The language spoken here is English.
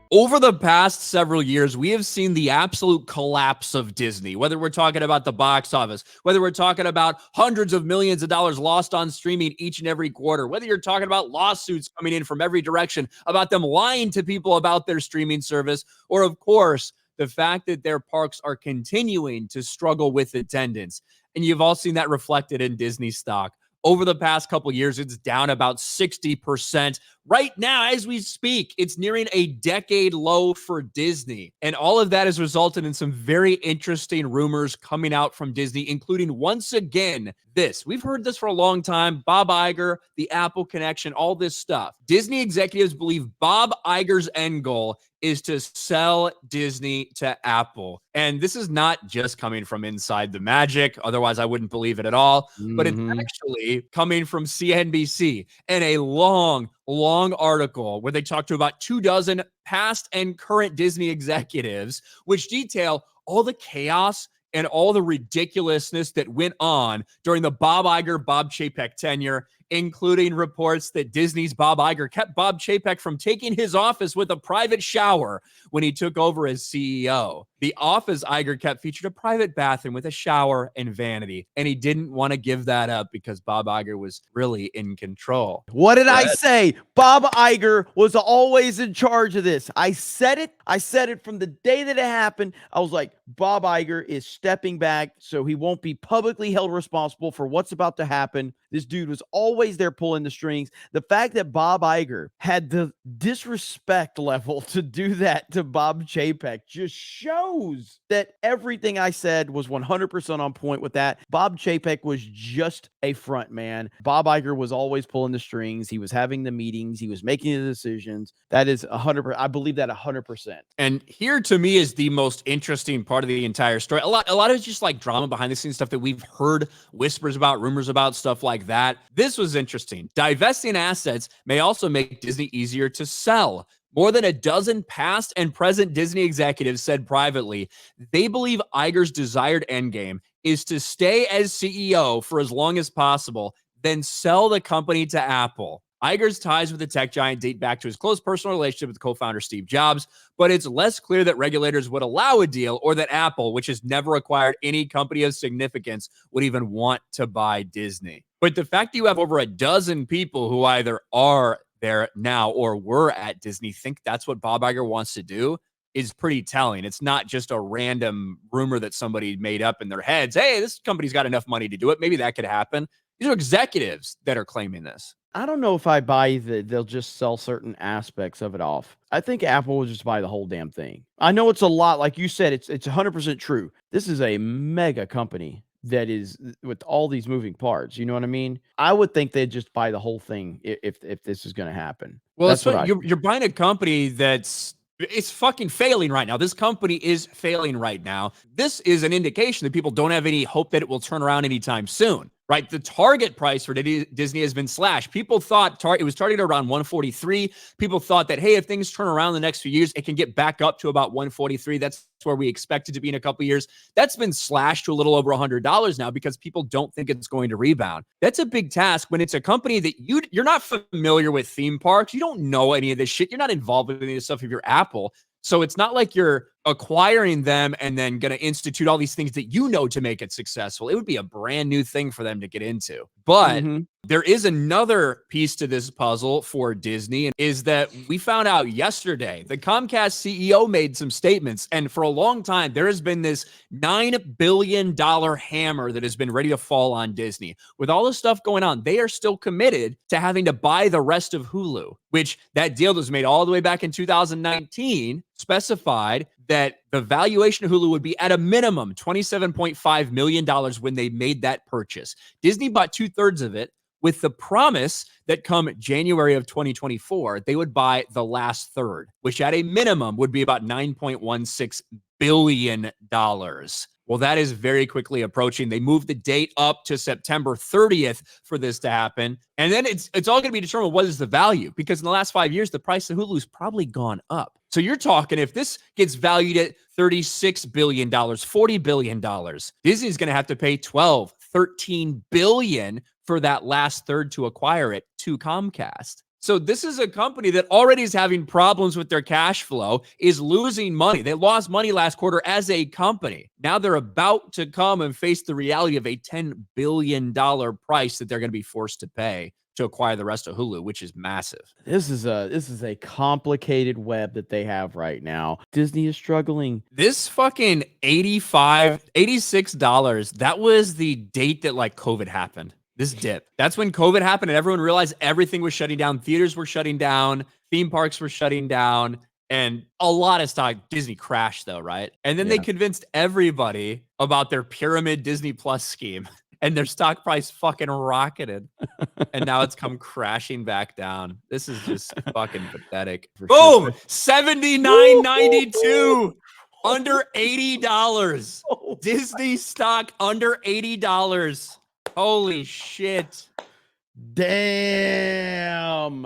Over the past several years, we have seen the absolute collapse of Disney, whether we're talking about the box office, whether we're talking about hundreds of millions of dollars lost on streaming each and every quarter, whether you're talking about lawsuits coming in from every direction about them lying to people about their streaming service, or of course, the fact that their parks are continuing to struggle with attendance. And you've all seen that reflected in Disney stock. Over the past couple years, it's down about 60%. Right now, as we speak, it's nearing a decade low for Disney. And all of that has resulted in some very interesting rumors coming out from Disney, including once again, this. We've heard this for a long time. Bob Iger, the Apple connection, all this stuff. Disney executives believe Bob Iger's end goal is to sell Disney to Apple. And this is not just coming from inside the magic. Otherwise, I wouldn't believe it at all. But it's actually coming from CNBC and a long article where they talked to about 24 past and current Disney executives, which detail all the chaos and all the ridiculousness that went on during the Bob Iger, Bob Chapek tenure, including reports that Disney's Bob Iger kept Bob Chapek from taking his office with a private shower when he took over as CEO. The office Iger kept featured a private bathroom with a shower and vanity, and he didn't want to give that up because Bob Iger was really in control. What did I say? Bob Iger was always in charge of this. I said it. I said it from the day that it happened. I was like, Bob Iger is stepping back so he won't be publicly held responsible for what's about to happen. This dude was always there pulling the strings. The fact that Bob Iger had the disrespect level to do that to Bob Chapek just shows that everything I said was 100% on point with that. Bob Chapek was just a front man. Bob Iger was always pulling the strings. He was having the meetings. He was making the decisions. That is 100%. I believe that 100%. And here to me is the most interesting part of the entire story. A lot of it's just like drama behind the scenes stuff that we've heard whispers about, rumors about, stuff like that. This was interesting. Divesting assets may also make Disney easier to sell. More than a dozen past and present Disney executives said privately they believe Iger's desired endgame is to stay as CEO for as long as possible, then sell the company to Apple. Iger's ties with the tech giant date back to his close personal relationship with co-founder Steve Jobs, but it's less clear that regulators would allow a deal or that Apple, which has never acquired any company of significance, would even want to buy Disney. But the fact that you have over a dozen people who either are there now or were at Disney think that's what Bob Iger wants to do is pretty telling. It's not just a random rumor that somebody made up in their heads. Hey, this company's got enough money to do it. Maybe that could happen. These are executives that are claiming this. I don't know if I buy that they'll just sell certain aspects of it off. I think Apple will just buy the whole damn thing. I know it's a lot. Like you said, it's 100% true. This is a mega company that is with all these moving parts. You know what I mean? I would think they'd just buy the whole thing if this is going to happen. Well, that's what you're buying a company it's fucking failing right now. This company is failing right now. This is an indication that people don't have any hope that it will turn around anytime soon, right? The target price for Disney has been slashed. People thought it was targeted around 143. People thought that, hey, if things turn around the next few years, it can get back up to about 143. That's where we expect it to be in a couple of years. That's been slashed to a little over $100 now because people don't think it's going to rebound. That's a big task when it's a company that you're not familiar with theme parks. You don't know any of this shit. You're not involved with any of this stuff if you're Apple. So it's not like you're acquiring them and then going to institute all these things that you know to make it successful. It would be a brand new thing for them to get into. But there is another piece to this puzzle for Disney, and is that we found out yesterday the Comcast CEO made some statements, and for a long time there has been this $9 billion hammer that has been ready to fall on Disney. With all this stuff going on, they are still committed to having to buy the rest of Hulu, which that deal was made all the way back in 2019, specified that the valuation of Hulu would be at a minimum $27.5 million when they made that purchase. Disney bought 2/3 of it with the promise that come January of 2024, they would buy the last third, which at a minimum would be about $9.16 billion. Well, that is very quickly approaching. They moved the date up to September 30th for this to happen. And then it's all going to be determined what is the value, because in the last 5 years, the price of Hulu's probably gone up. So you're talking, if this gets valued at $36 billion, $40 billion, Disney's going to have to pay $12, $13 billion for that last third to acquire it to Comcast. So this is a company that already is having problems with their cash flow, is losing money. They lost money last quarter as a company. Now they're about to come and face the reality of a $10 billion price that they're going to be forced to pay to acquire the rest of Hulu, which is massive. This is a complicated web that they have right now. Disney is struggling. This fucking $86, that was the date that like COVID happened. This dip. That's when COVID happened and everyone realized everything was shutting down. Theaters were shutting down, theme parks were shutting down, and a lot of stock. Disney crashed though, right? And then they convinced everybody about their pyramid Disney Plus scheme, and their stock price fucking rocketed. And now it's come crashing back down. This is just fucking pathetic. Boom! $79.92. Under $80. Disney stock under $80. Holy shit. Damn.